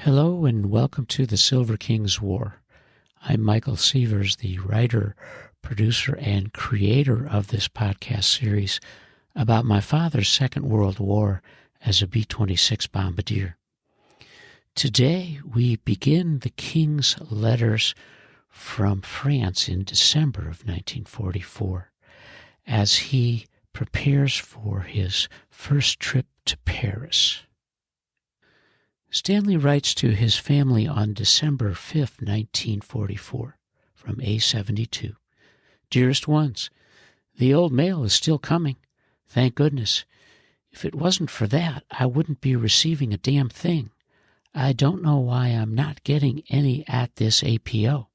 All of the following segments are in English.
Hello and welcome to the Silver King's War. I'm Michael Sievers, the writer, producer, and creator of this podcast series about my father's Second World War as a B-26 bombardier. Today we begin the King's letters from France in December of 1944 as he prepares for his first trip to Paris. Stanley writes to his family on December 5, 1944, from A72. Dearest Ones, the old mail is still coming. Thank goodness. If it wasn't for that, I wouldn't be receiving a damn thing. I don't know why I'm not getting any at this APO.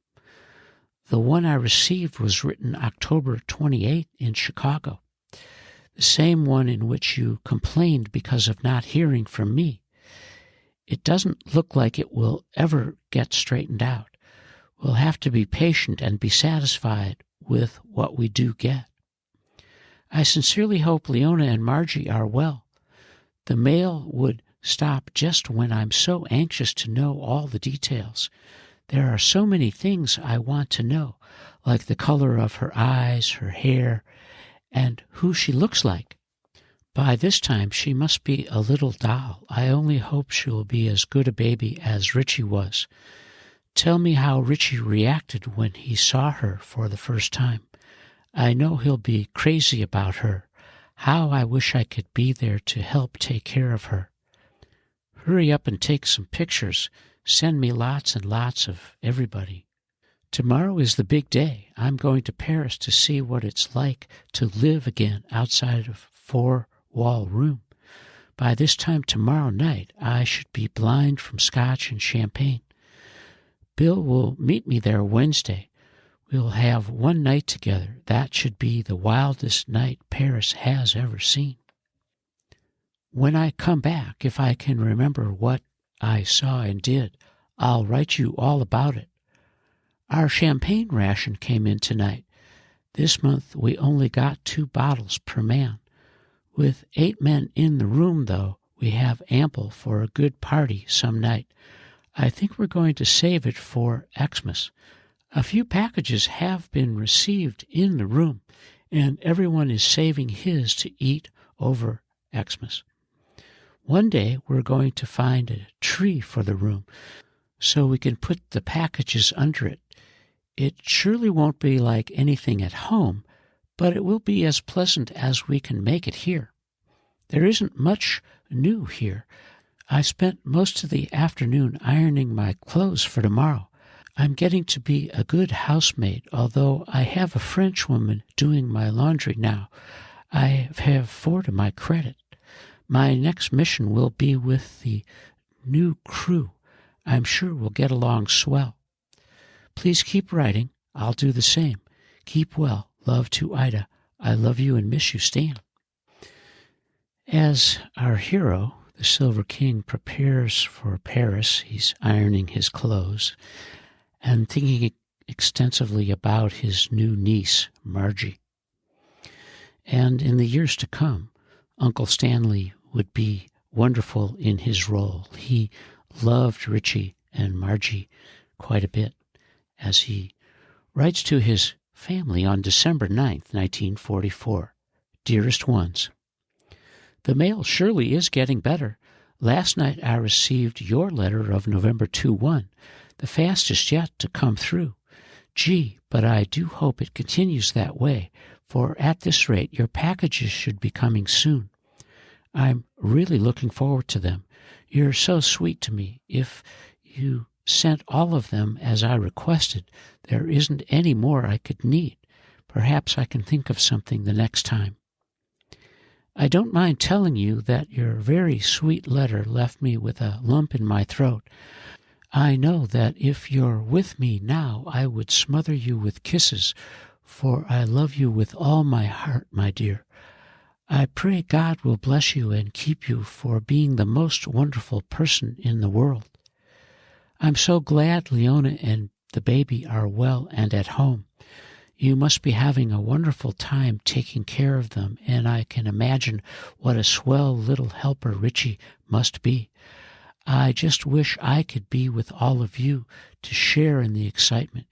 The one I received was written October 28 in Chicago, the same one in which you complained because of not hearing from me. It doesn't look like it will ever get straightened out. We'll have to be patient and be satisfied with what we do get. I sincerely hope Leona and Margie are well. The mail would stop just when I'm so anxious to know all the details. There are so many things I want to know, like the color of her eyes, her hair, and who she looks like. By this time, she must be a little doll. I only hope she will be as good a baby as Richie was. Tell me how Richie reacted when he saw her for the first time. I know he'll be crazy about her. How I wish I could be there to help take care of her. Hurry up and take some pictures. Send me lots and lots of everybody. Tomorrow is the big day. I'm going to Paris to see what it's like to live again outside of four-wall room. By this time tomorrow night, I should be blind from scotch and champagne. Bill will meet me there Wednesday. We'll have one night together. That should be the wildest night Paris has ever seen. When I come back, if I can remember what I saw and did, I'll write you all about it. Our champagne ration came in tonight. This month we only got 2 bottles per man. With 8 men in the room, though, we have ample for a good party some night. I think we're going to save it for Xmas. A few packages have been received in the room, and everyone is saving his to eat over Xmas. One day we're going to find a tree for the room so we can put the packages under it. It surely won't be like anything at home, but it will be as pleasant as we can make it here. There isn't much new here. I spent most of the afternoon ironing my clothes for tomorrow. I'm getting to be a good housemaid, although I have a French woman doing my laundry now. I have 4 to my credit. My next mission will be with the new crew. I'm sure we'll get along swell. Please keep writing. I'll do the same. Keep well. Love to Ida. I love you and miss you, Stan. As our hero, the Silver King, prepares for Paris, he's ironing his clothes and thinking extensively about his new niece, Margie. And in the years to come, Uncle Stanley would be wonderful in his role. He loved Richie and Margie quite a bit, as he writes to his family on December 9th, 1944. Dearest Ones, the mail surely is getting better. Last night I received your letter of November 2-1, the fastest yet to come through. Gee, but I do hope it continues that way, for at this rate your packages should be coming soon. I'm really looking forward to them. You're so sweet to me. If you sent all of them as I requested, there isn't any more I could need. Perhaps I can think of something the next time. I don't mind telling you that your very sweet letter left me with a lump in my throat. I know that if you're with me now, I would smother you with kisses, for I love you with all my heart, my dear. I pray God will bless you and keep you for being the most wonderful person in the world. I'm so glad Leona and the baby are well and at home. You must be having a wonderful time taking care of them, and I can imagine what a swell little helper Richie must be. I just wish I could be with all of you to share in the excitement.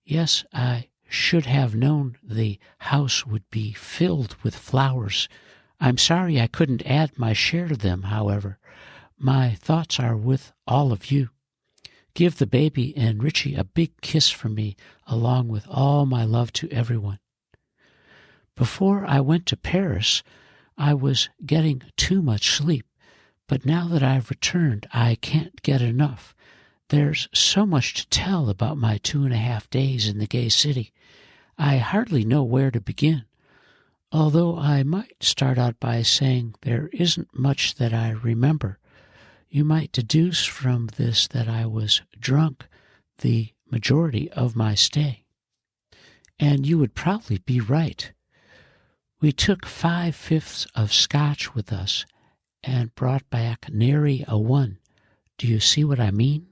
Yes, I should have known the house would be filled with flowers. I'm sorry I couldn't add my share to them, however. My thoughts are with all of you. Give the baby and Richie a big kiss from me, along with all my love to everyone. Before I went to Paris, I was getting too much sleep, but now that I've returned, I can't get enough. There's so much to tell about my 2.5 days in the gay city. I hardly know where to begin, although I might start out by saying there isn't much that I remember. You might deduce from this that I was drunk the majority of my stay. And you would probably be right. We took 5/5 of scotch with us and brought back nary a one. Do you see what I mean?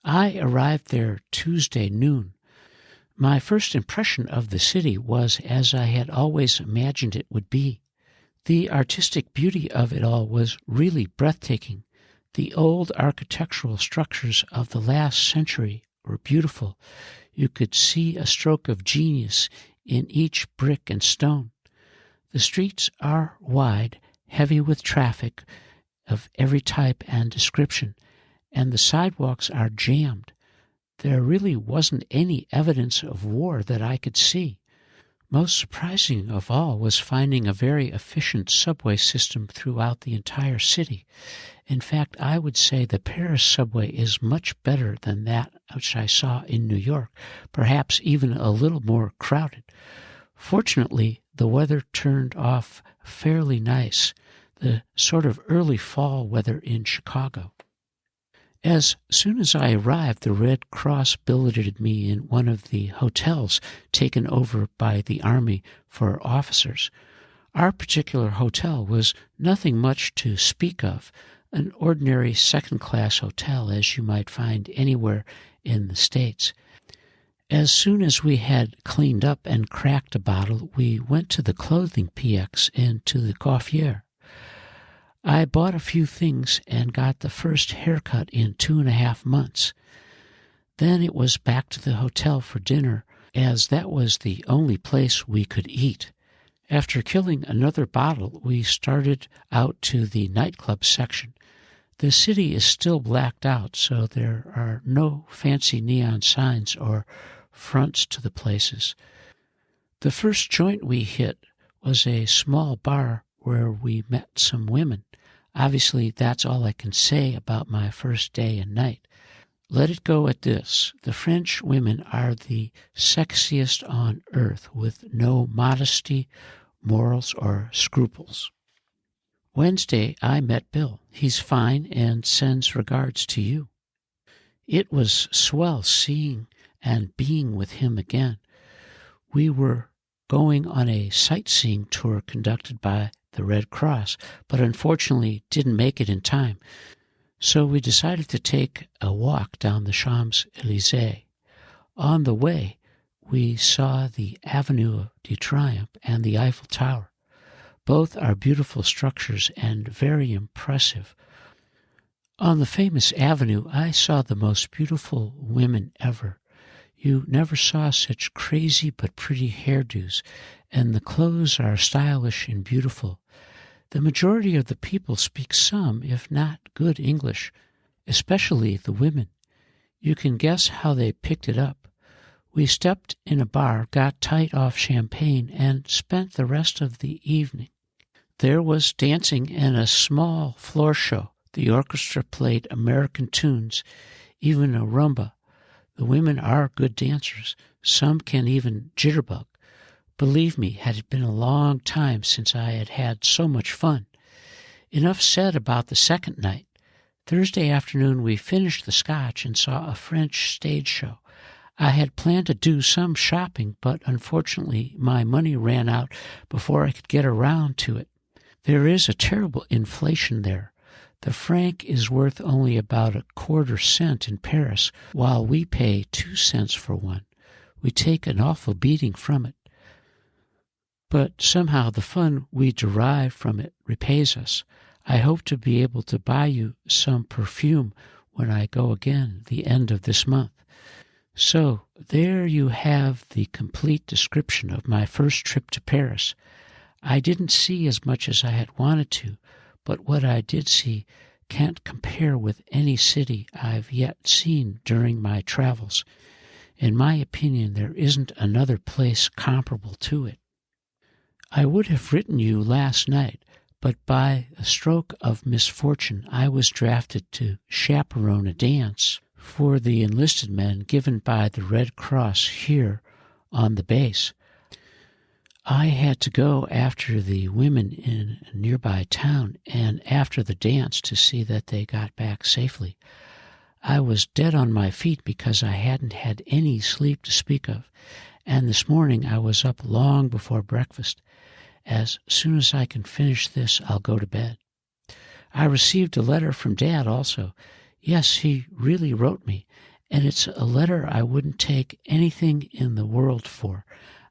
I arrived there Tuesday noon. My first impression of the city was as I had always imagined it would be. The artistic beauty of it all was really breathtaking. The old architectural structures of the last century were beautiful. You could see a stroke of genius in each brick and stone. The streets are wide, heavy with traffic of every type and description, and the sidewalks are jammed. There really wasn't any evidence of war that I could see. Most surprising of all was finding a very efficient subway system throughout the entire city. In fact, I would say the Paris subway is much better than that which I saw in New York, perhaps even a little more crowded. Fortunately, the weather turned off fairly nice, the sort of early fall weather in Chicago. As soon as I arrived, the Red Cross billeted me in one of the hotels taken over by the Army for officers. Our particular hotel was nothing much to speak of, an ordinary second-class hotel as you might find anywhere in the States. As soon as we had cleaned up and cracked a bottle, we went to the clothing PX and to the coiffure. I bought a few things and got the first haircut in 2.5 months. Then it was back to the hotel for dinner, as that was the only place we could eat. After killing another bottle, we started out to the nightclub section. The city is still blacked out, so there are no fancy neon signs or fronts to the places. The first joint we hit was a small bar where we met some women. Obviously, that's all I can say about my first day and night. Let it go at this. The French women are the sexiest on earth, with no modesty, morals, or scruples. Wednesday, I met Bill. He's fine and sends regards to you. It was swell seeing and being with him again. We were going on a sightseeing tour conducted by the Red Cross, but unfortunately didn't make it in time. So we decided to take a walk down the Champs-Élysées. On the way, we saw the Avenue de Triomphe and the Eiffel Tower. Both are beautiful structures and very impressive. On the famous avenue, I saw the most beautiful women ever. You never saw such crazy but pretty hairdos, and the clothes are stylish and beautiful. The majority of the people speak some, if not good, English, especially the women. You can guess how they picked it up. We stepped in a bar, got tight off champagne, and spent the rest of the evening. There was dancing and a small floor show. The orchestra played American tunes, even a rumba. The women are good dancers. Some can even jitterbug. Believe me, had it been a long time since I had had so much fun. Enough said about the second night. Thursday afternoon we finished the scotch and saw a French stage show. I had planned to do some shopping, but unfortunately my money ran out before I could get around to it. There is a terrible inflation there. The franc is worth only about 1/4 cent in Paris, while we pay 2 cents for one. We take an awful beating from it. But somehow the fun we derive from it repays us. I hope to be able to buy you some perfume when I go again the end of this month. So there you have the complete description of my first trip to Paris. I didn't see as much as I had wanted to, but what I did see can't compare with any city I've yet seen during my travels. In my opinion, there isn't another place comparable to it. I would have written you last night, but by a stroke of misfortune I was drafted to chaperone a dance for the enlisted men given by the Red Cross here on the base. I had to go after the women in a nearby town and after the dance to see that they got back safely. I was dead on my feet because I hadn't had any sleep to speak of, and this morning I was up long before breakfast. As soon as I can finish this, I'll go to bed. I received a letter from Dad also. Yes, he really wrote me, and it's a letter I wouldn't take anything in the world for.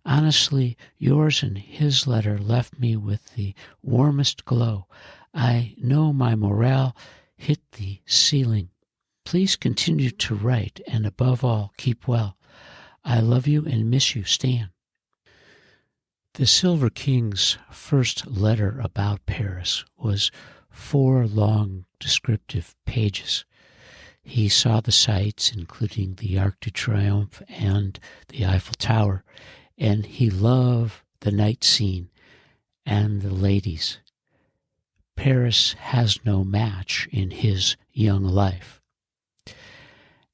Honestly, yours and his letter left me with the warmest glow. I know my morale hit the ceiling. Please continue to write, and above all, keep well. I love you and miss you, Stan. The Silver King's first letter about Paris was 4 long descriptive pages. He saw the sights, including the Arc de Triomphe and the Eiffel Tower, and he loved the night scene and the ladies. Paris has no match in his young life.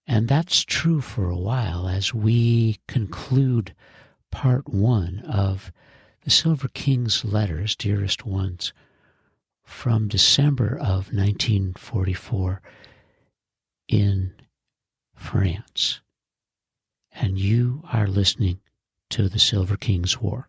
And that's true for a while as we conclude part 1 of the Silver King's letters, Dearest Ones, from December of 1944 in France. And you are listening to the Silver King's War.